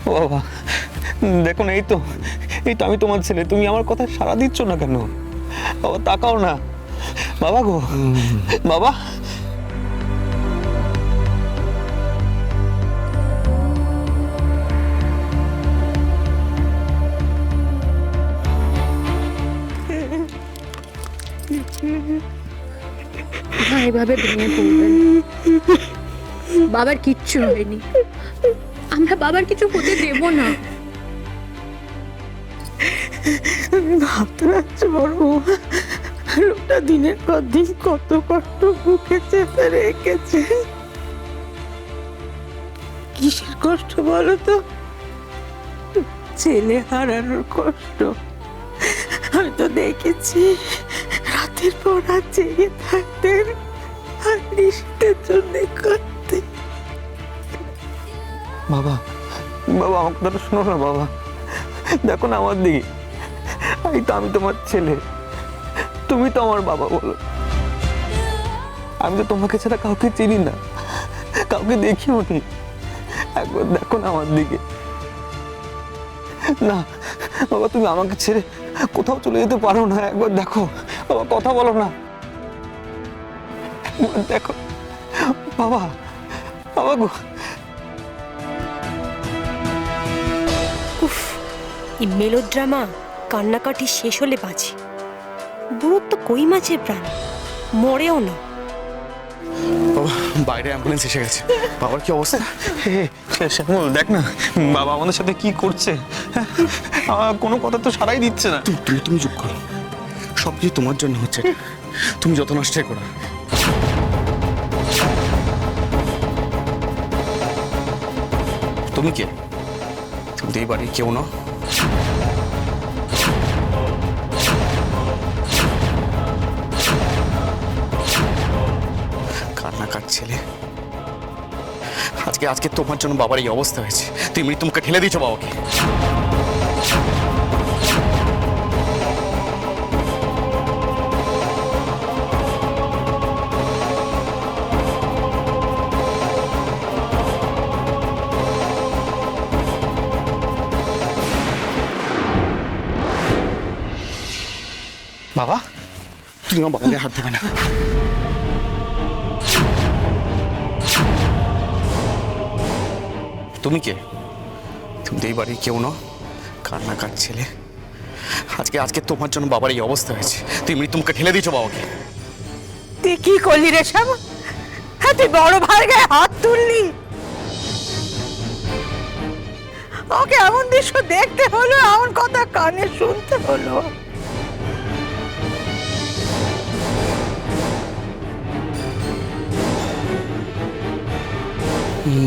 বাবা দেখুন, এই তো আমি তোমার ছেলে, তুমি আমার কথা সাড়া দিচ্ছ না কেন? বাবা তাকাও না, বাবা গো, বাবা। মা এভাবে ভেঙে পড়বেন, বাবার কিচ্ছু হয়নি, আমরা বাবার কিছু হতে দেব না। আমি ভাবতে পারছি বড় বৌমা, লোকটা দিনের পর দিন কত কষ্ট বুকে চেপে রেখেছে। কিসের কষ্ট বলো তো? ছেলে হারানোর কষ্ট। আমি তো দেখেছি রাতের পর রাত জেগে থাকতেন আর নিশ্চিতের জন্য করতে। বাবা বাবা আমার কথাটা শোনো না বাবা, দেখো না আমার দিকে, এই তো আমি তোমার ছেলে, তুমি তো আমার বাবা বলো। আমি তো তোমাকে ছাড়া কাউকে চিনি না, কাউকে দেখিও নি, একবার দেখো না আমার দিকে। না বাবা, তুমি আমাকে ছেড়ে কোথাও চলে যেতে পারো না, একবার দেখো বাবা, কথা বলো না, একবার দেখো বাবা, বাবা গো। উফ, এই মেলোড্রামা কান্নাকাটি শেষ হলে বাঁচি। বুড়োর তো কই মাছের প্রাণ, মরেও না। বাবা বাইরে অ্যাম্বুলেন্স এসে গেছে, বাবার কি অবস্থা? শ্যামল দেখ না বাবা আমাদের সাথে কি করছে, কোনো কথা তো সারাই দিচ্ছে না। তুমি চুপ করো, সবকিছু তোমার জন্য হচ্ছে, তুমি যত নষ্টই করো। তুমি কে? তুমি তো এই বাড়ির কেউ না। কান্নাকার ছেলে, আজকে তোমার জন্য বাবার এই অবস্থা হয়েছে, তুমি মৃত্যু মুখে ঠেলে দিয়েছো বাবাকে। বাবা তুমি আমার বাবাকে হাত দেবে না। তুমি কে? তুমি তো এই বাড়ির কেউ না, কান্নাকার ছেলে, আজকে তোমার জন্য বাবার এই অবস্থা হয়েছে, তুমি মৃত্যু মুখে ঠেলে দিয়েছো বাবাকে। তুই কি করলি রে শ্যাম? হ্যাঁ, তুই বড় ভাই গায়ে হাত তুললি, ওকে এমন দৃশ্য দেখতে হলো, এমন কথা কানে শুনতে হলো।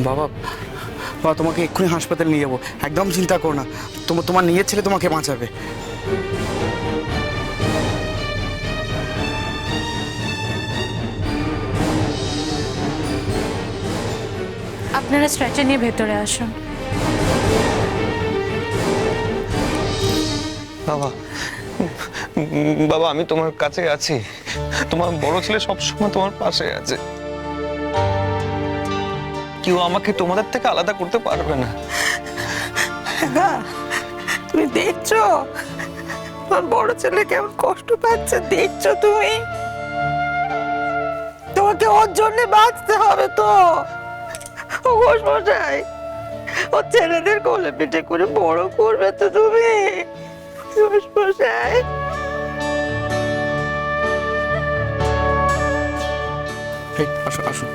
বাবা বাবা তোমাকে এক্ষুনি হাসপাতালে নিয়ে যাবো, একদম চিন্তা করো না, তোমার নিজের ছেলে তোমাকে বাঁচাবে। আপনারা স্ট্রেচার নিয়ে ভেতরে আসুন। বাবা বাবা আমি তোমার কাছে আছি, তোমার বড় ছেলে সবসময় তোমার পাশে আছে, কেউ আমাকে তোমাদের থেকে আলাদা করতে পারবে না। তুমি দেখছো আমার বড় ছেলে কেমন কষ্ট পাচ্ছে, দেখছো তুমি? তোমাকে ওর জন্য বাঁচতে হবে তো। ও মশাই, ও ছেলেদের কোলে পিঠে করে বড় করবে তো তুমি মশাই। আসুন আসুন।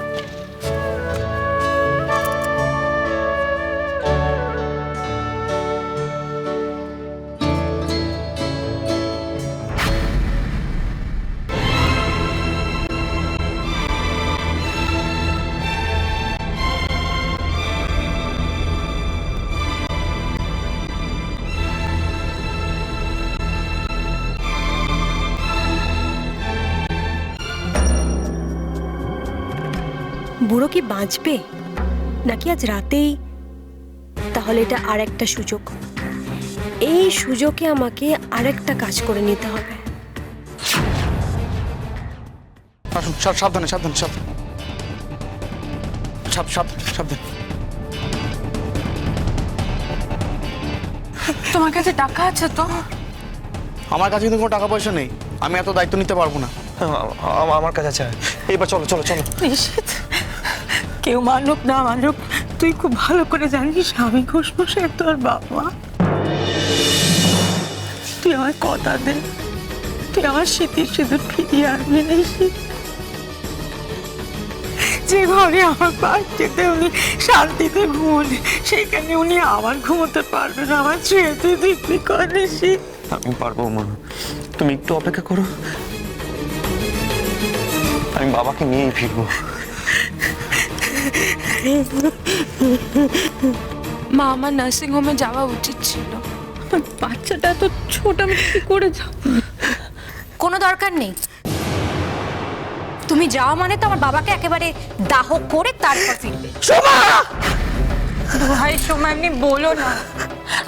বুড়ো কি বাঁচবে নাকি আজ রাতেই? তাহলে এটা আর একটা সুযোগ, এই সুযোগে আমাকে আরেকটা কাজ করে নিতে হবে। আসুন, সাবধানে সাবধানে সাবধানে, সাবধানে। তোমার কাছে টাকা আছে তো? আমার কাছে কিন্তু কোনো টাকা পয়সা নেই, আমি এত দায়িত্ব নিতে পারবো না। আমার কাছে আছে। এইবার চলো চলো চলো। নিশীথ, কেউ মানুক না মানুক, তুই খুব ভালো করে জানিস আমি ঘোষমশাই তোর বাবা। তুই আমার কথা দে, তুই আমার স্মৃতির সিঁদুর ফিরিয়ে আনবি নিশীথ। যে ঘরে আমার বাচ্চাতে উনি শান্তিতে ঘুমোলে, সেখানে উনি আবার ঘুমোতে পারবেন, আমার ছেড়ে দিবি কর নিশীথ। আমি পারবো মা, তুমি একটু অপেক্ষা করো, আমি বাবাকে নিয়েই ফিরবো। মা, আমার নার্সিং হোমে যাওয়া উচিত ছিল। বাচ্চাটা তো ছোট, আমি কি করে যাব? কোনো দরকার নেই, তুমি যাও মানে তো আমার বাবাকে একেবারে দাহ করে তারপর ফিরবে। ভাই সোমা, এমনি বলো না,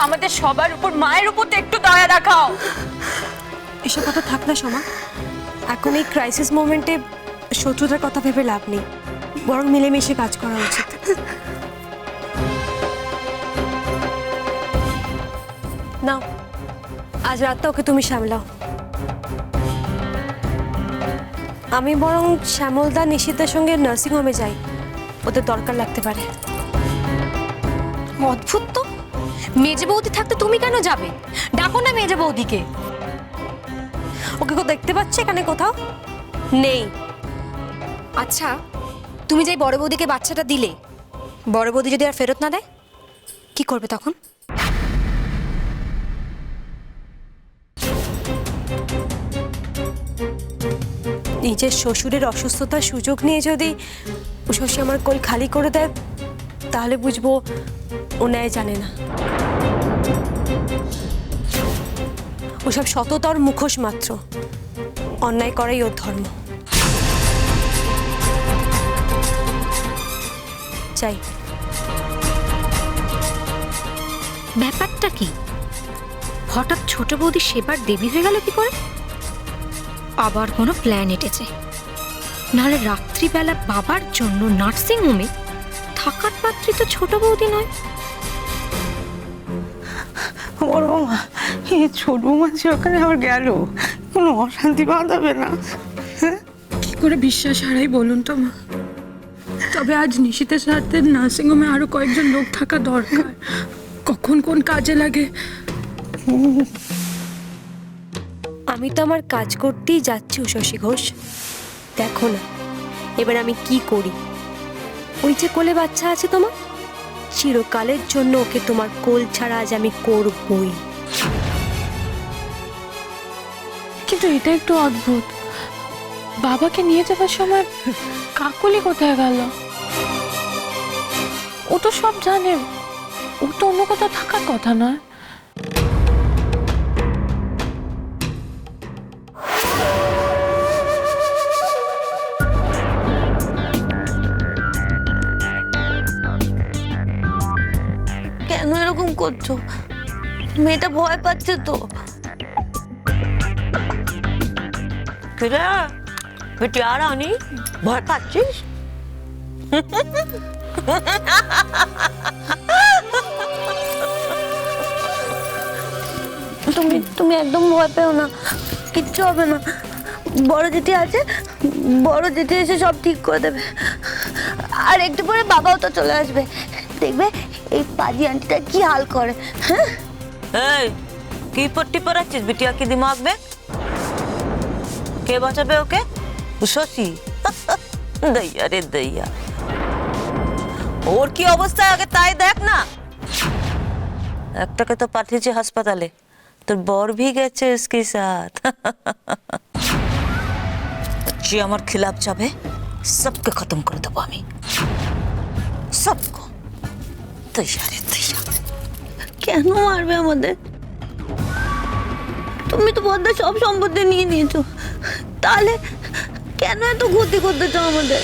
আমাদের সবার উপর, মায়ের উপর তো একটু দয়া দেখাও। এসব কথা থাক না সোমা, এখন এই ক্রাইসিস মোমেন্টে শত্রুতার কথা ভেবে লাভ নেই, বরং মিলেমিশে কাজ করা উচিত। নাও, আজ রাতটা ওকে তুমি সামলাও, আমি বরং শ্যামলদা নিশিতার সঙ্গে নার্সিং হোমে যাই, ওদের দরকার লাগতে পারে। অদ্ভুত তো, মেজে বৌদি থাকতে তুমি কেন যাবে? ডাকো না মেজে বৌদিকে। ওকে কেউ দেখতে পাচ্ছে এখানে কোথাও? নেই। আচ্ছা, তুমি যেই বড় বৌদিকে বাচ্চাটা দিলে, বড় বৌদি যদি আর ফেরত না দেয় কি করবে তখন? নিজের শ্বশুরের অসুস্থতার সুযোগ নিয়ে যদি ও শ্বশুর আমার কোল খালি করে দেয়, তাহলে বুঝবো ও ন্যায় জানে না। ওসব সততার মুখোশ মাত্র, অন্যায় করাই ওর ধর্ম। চাই। ব্যাপারটা কি? হঠাৎ ছোট বৌদি সেবার দেবী হয়ে গেল কি করে? আবার কোনো প্ল্যান এঁটেছে, নাহলে রাত্রিবেলা বাবার জন্য নার্সিং হোমে থাকার পাত্রী তো ছোট বৌদি নয়। বড় বৌমা, এই ছোট বৌমা যে ওখানে আবার গেল, কোনো অশান্তি বাঁধাবে না? কি করে বিশ্বাস হারাই বলুন তো মা? তবে আজ নিশিতের সাথে নার্সিং হোমে আরো কয়েকজন লোক থাকা দরকার, কখন কোন কাজে লাগে। আমি তো আমার কাজ করতেই যাচ্ছি শশী ঘোষ, দেখো না এবার আমি কি করি। ওই যে কোলে বাচ্চা আছে তোমার, চিরকালের জন্য ওকে তোমার কোল ছাড়া আজ আমি করবই। কিন্তু এটা একটু অদ্ভুত, বাবাকে নিয়ে যাবার সময় কাকলি কোথায় গেল? ও তো সব জানে, ও তো অন্য কোথাও থাকার কথা নয়। কেন এরকম করছো? মেয়েটা ভয় পাচ্ছে তো। বেটি আর আনি, ভয় পাচ্ছিস? তুমি একদম ভয় পেও না, কিচ্ছু হবে না। বড় জেঠি আছে, বড় জেঠি এসে সব ঠিক করে দেবে। আর একটু পরে বাবাও তো চলে আসবে, দেখবে এই পাজি আন্টিটা কি হাল করে। হ্যাঁ, কি পট্টি পরাচ্ছিস बिटिया के दिमाग में? কে বাঁচাবে ওকে? শশী। দইয়া রে দইয়া, ওর কি অবস্থা আগে তাই দেখ না। একটাকে তো পাঠিয়েছে হাসপাতালে, তোর বর भी গেছে उसके साथ। যে আমার খিলাফ যাবে सबके खत्म করে দেবো আমি, सबको। দইয়া রে দইয়া, কেন মারবে আমাদের? তুমি তো বড় সব সম্পত্তি নিয়ে নিয়েছো, তাহলে কেন এত ক্ষতি করতে চাও আমাদের?